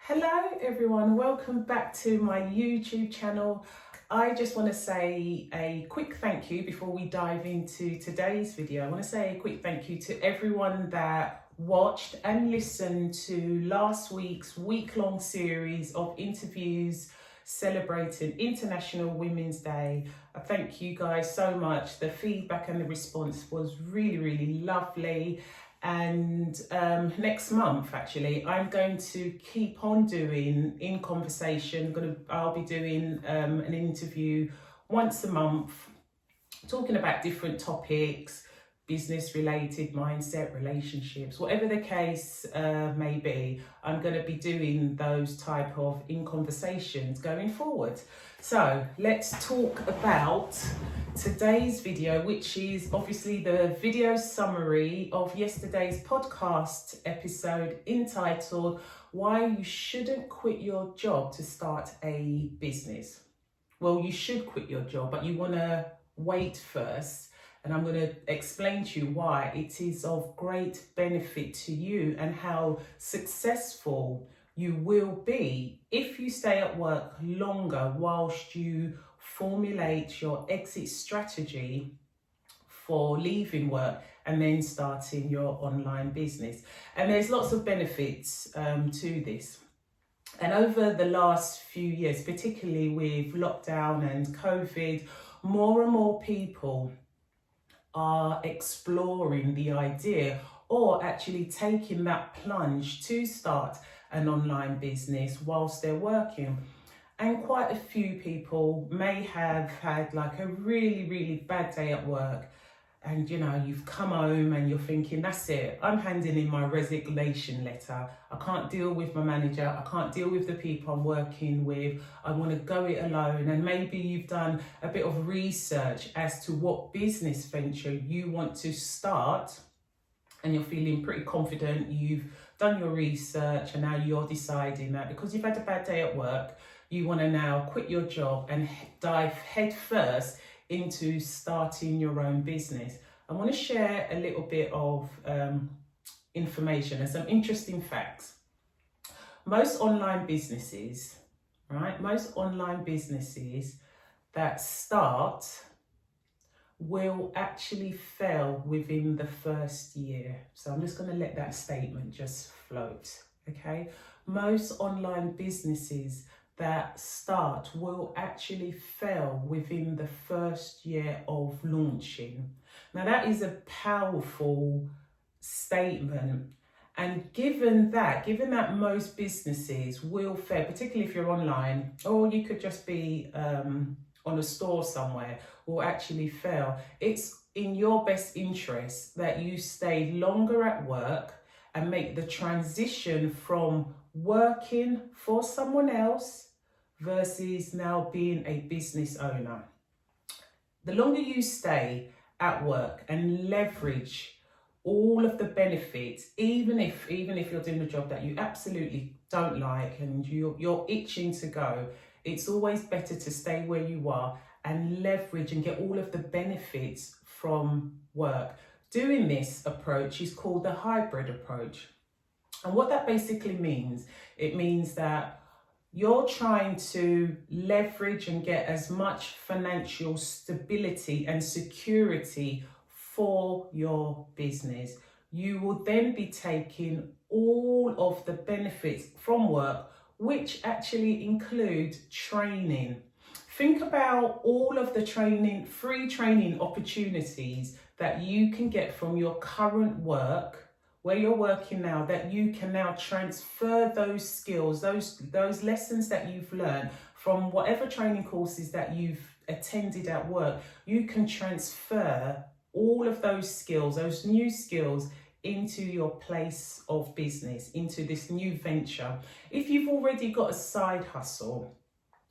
Hello everyone, welcome back to my YouTube channel. I just want to say a quick thank you before we dive into today's video. I want to say a quick thank you to everyone that watched and listened to last week's week-long series of interviews celebrating International Women's Day. I thank you guys so much. The feedback and the response was really lovely. And next month, actually, I'm going to keep on doing In Conversation. I'll be doing an interview once a month, talking about different topics, business related, mindset, relationships, whatever the case may be. I'm going to be doing those type of In Conversations going forward. So let's talk about today's video, which is obviously the video summary of yesterday's podcast episode entitled Why You Shouldn't Quit Your Job to Start a Business. Well, you should quit your job, but you want to wait first. And I'm going to explain to you why it is of great benefit to you and how successful you will be if you stay at work longer whilst you formulate your exit strategy for leaving work and then starting your online business. And there's lots of benefits to this. And over the last few years, particularly with lockdown and COVID, more and more people are exploring the idea or actually taking that plunge to start an online business whilst they're working. And quite a few people may have had like a really bad day at work, and you've come home and you're thinking, that's it, I'm handing in my resignation letter. I can't deal with my manager, I can't deal with the people I'm working with, I want to go it alone. And maybe you've done a bit of research as to what business venture you want to start, and you're feeling pretty confident, you've done your research, and now you're deciding that because you've had a bad day at work, you want to now quit your job and dive headfirst into starting your own business. I want to share a little bit of information and some interesting facts. Most online businesses, most online businesses that start will actually fail within the first year. So I'm just going to let that statement just float, okay? Most online businesses that start will actually fail within the first year of launching. Now that is a powerful statement. And given that most businesses will fail, particularly if you're online, or you could just be on a store somewhere, will actually fail. It's in your best interest that you stay longer at work and make the transition from working for someone else versus now being a business owner. The longer you stay at work and leverage all of the benefits, even if you're doing a job that you absolutely don't like and you're itching to go, it's always better to stay where you are and leverage and get all of the benefits from work. Doing this approach is called the hybrid approach. And what that basically means, it means that you're trying to leverage and get as much financial stability and security for your business. You will then be taking all of the benefits from work, which actually include training. Think about all of the free training opportunities that you can get from your current work, where you're working now, that you can now transfer those skills, those lessons that you've learned from whatever training courses that you've attended at work. You can transfer all of those skills, those new skills, into your place of business, into this new venture. If you've already got a side hustle,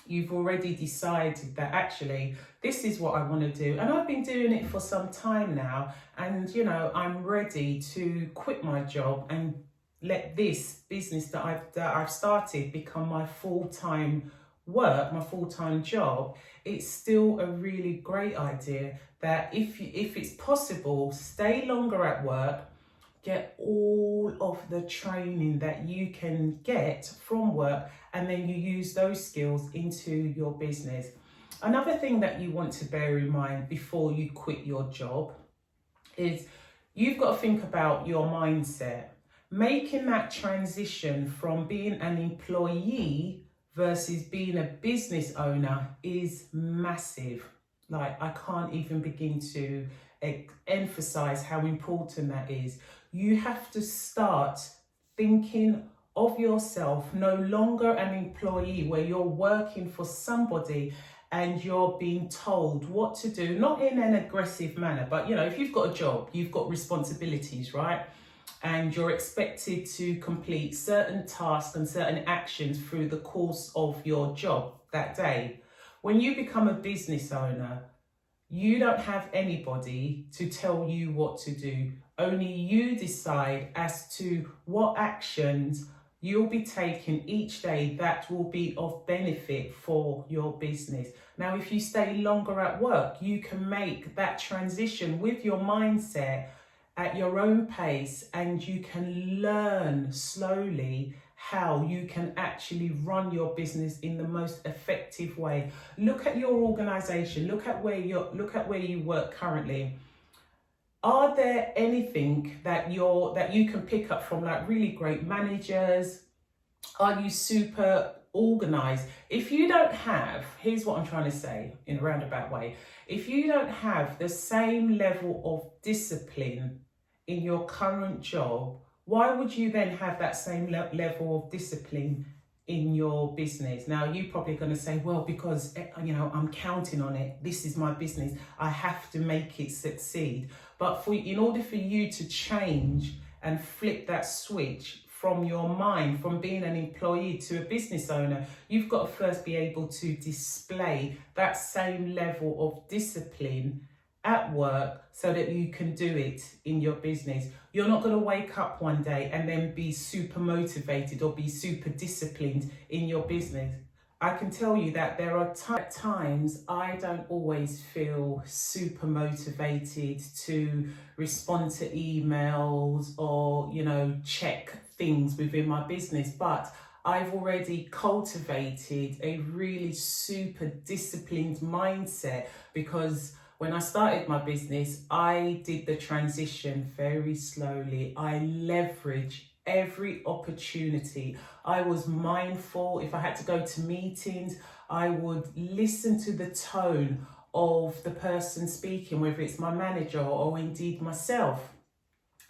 you've already decided that actually this is what I want to do, and I've been doing it for some time now, and I'm ready to quit my job and let this business that I've started become my full-time work, my full-time job. It's still a really great idea that if it's possible, stay longer at work, get all of the training that you can get from work, and then you use those skills into your business. Another thing that you want to bear in mind before you quit your job is you've got to think about your mindset. Making that transition from being an employee versus being a business owner is massive. Like, I can't even begin to emphasize how important that is. You have to start thinking of yourself no longer an employee where you're working for somebody and you're being told what to do, not in an aggressive manner, but if you've got a job, you've got responsibilities, right? And you're expected to complete certain tasks and certain actions through the course of your job that day. When you become a business owner, you don't have anybody to tell you what to do. Only you decide as to what actions you'll be taking each day that will be of benefit for your business. Now, if you stay longer at work, you can make that transition with your mindset at your own pace, and you can learn slowly how you can actually run your business in the most effective way. Look at your organization, look at where you work currently. Are there anything that you can pick up from like really great managers? Are you super organized? If you don't have, here's what I'm trying to say in a roundabout way. If you don't have the same level of discipline in your current job, why would you then have that same level of discipline in your business? Now, you're probably going to say, well, because I'm counting on it. This is my business. I have to make it succeed. But in order for you to change and flip that switch from your mind, from being an employee to a business owner, you've got to first be able to display that same level of discipline at work so that you can do it in your business. You're not going to wake up one day and then be super motivated or be super disciplined in your business. I can tell you that there are times I don't always feel super motivated to respond to emails or, check things within my business, but I've already cultivated a really super disciplined mindset, because when I started my business, I did the transition very slowly. I leveraged every opportunity. I was mindful. If I had to go to meetings, I would listen to the tone of the person speaking, whether it's my manager or indeed myself.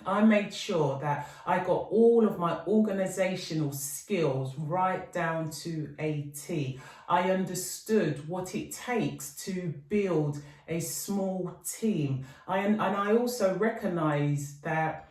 I made sure that I got all of my organizational skills right down to a T. I understood what it takes to build a small team. And I also recognize that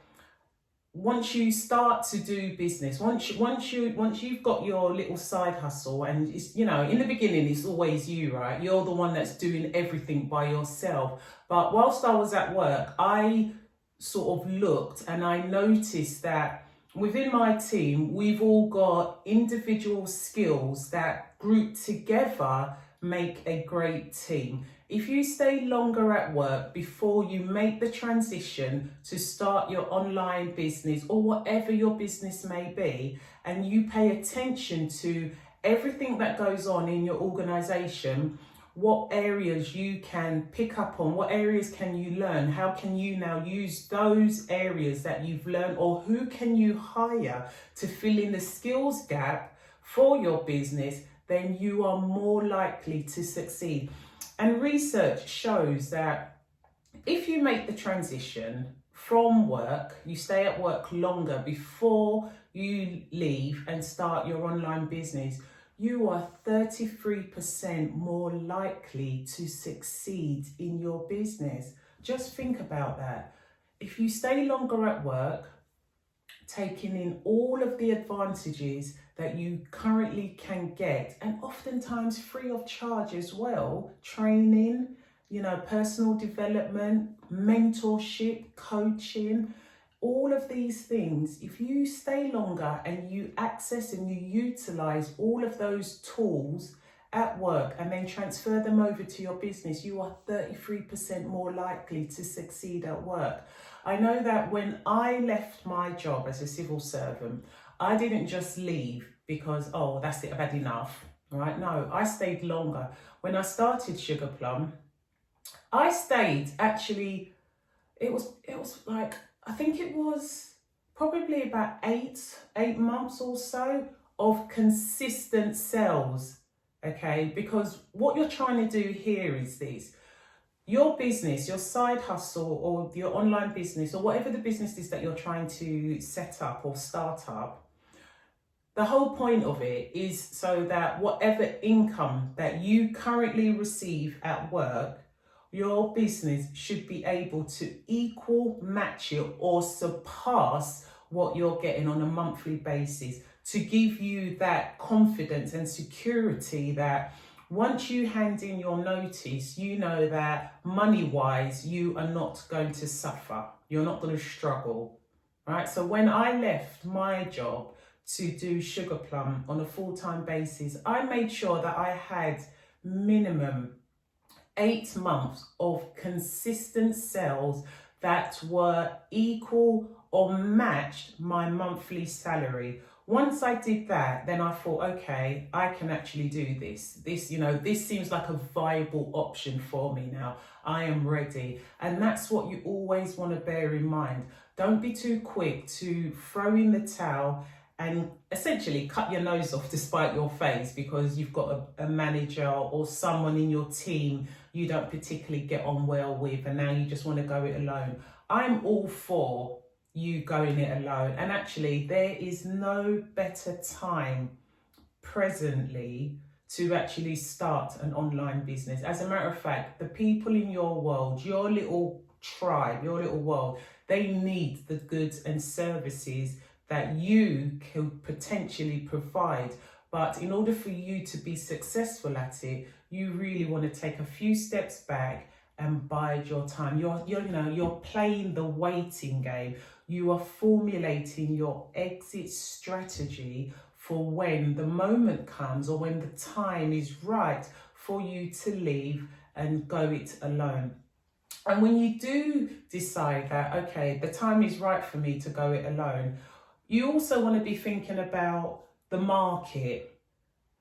once you start to do business, once you've got your little side hustle, and it's, in the beginning it's always you, right? You're the one that's doing everything by yourself. But whilst I was at work, I sort of looked and I noticed that within my team, we've all got individual skills that group together make a great team. If you stay longer at work before you make the transition to start your online business or whatever your business may be, and you pay attention to everything that goes on in your organization, what areas you can pick up on, what areas can you learn, how can you now use those areas that you've learned, or who can you hire to fill in the skills gap for your business, then you are more likely to succeed. And research shows that if you make the transition from work, you stay at work longer before you leave and start your online business, you are 33% more likely to succeed in your business. Just think about that. If you stay longer at work, taking in all of the advantages that you currently can get, and oftentimes free of charge as well, training, personal development, mentorship, coaching, all of these things, if you stay longer and you access and you utilize all of those tools at work and then transfer them over to your business, you are 33% more likely to succeed at work. I know that when I left my job as a civil servant, I didn't just leave because, oh, that's it, I've had enough, right? No, I stayed longer. When I started Sugar Plum, I stayed actually, it was like, I think it was probably about eight months or so of consistent sales, okay? Because what you're trying to do here is this. Your business, your side hustle or your online business or whatever the business is that you're trying to set up or start up, the whole point of it is so that whatever income that you currently receive at work, your business should be able to equal, match it, or surpass what you're getting on a monthly basis, to give you that confidence and security that once you hand in your notice, you know that money-wise, you are not going to suffer. You're not going to struggle, right? So when I left my job to do Sugar Plum on a full-time basis, I made sure that I had minimum 8 months of consistent sales that were equal or matched my monthly salary. Once I did that, then I thought, okay, I can actually do this. This seems like a viable option for me now. I am ready. And that's what you always want to bear in mind. Don't be too quick to throw in the towel and essentially cut your nose off to spite your face because you've got a manager or someone in your team you don't particularly get on well with and now you just want to go it alone. I'm all for you going it alone. And actually, there is no better time presently to actually start an online business. As a matter of fact, the people in your world, your little tribe, your little world, they need the goods and services that you can potentially provide. But in order for you to be successful at it, you really want to take a few steps back and bide your time. You're playing the waiting game. You are formulating your exit strategy for when the moment comes or when the time is right for you to leave and go it alone. And when you do decide that, okay, the time is right for me to go it alone, you also want to be thinking about the market.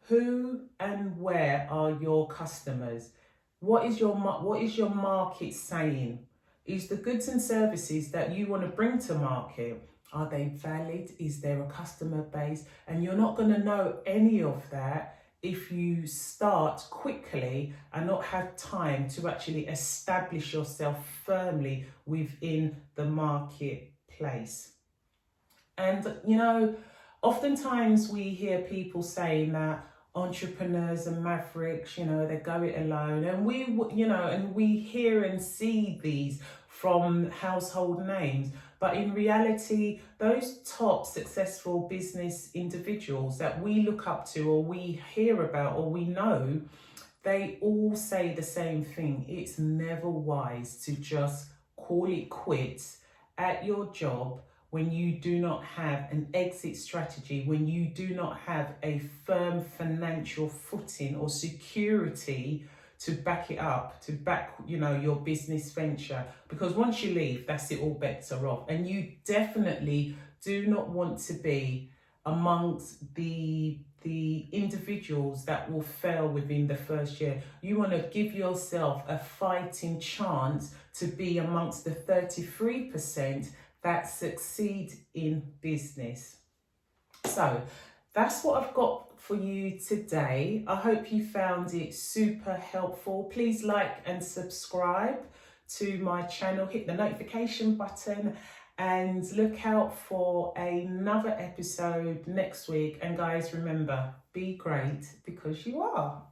Who and where are your customers? What is your market saying? Is the goods and services that you want to bring to market, are they valid? Is there a customer base? And you're not going to know any of that if you start quickly and not have time to actually establish yourself firmly within the marketplace. And, oftentimes we hear people saying that entrepreneurs and mavericks, they go it alone. And we hear and see these from household names. But in reality, those top successful business individuals that we look up to or we hear about or we know, they all say the same thing. It's never wise to just call it quits at your job when you do not have an exit strategy, when you do not have a firm financial footing or security to back it up, to back, your business venture. Because once you leave, that's it, all bets are off. And you definitely do not want to be amongst the individuals that will fail within the first year. You want to give yourself a fighting chance to be amongst the 33% that succeed in business. So that's what I've got for you today. I hope you found it super helpful. Please like and subscribe to my channel, hit the notification button and look out for another episode next week. And guys, remember, be great because you are.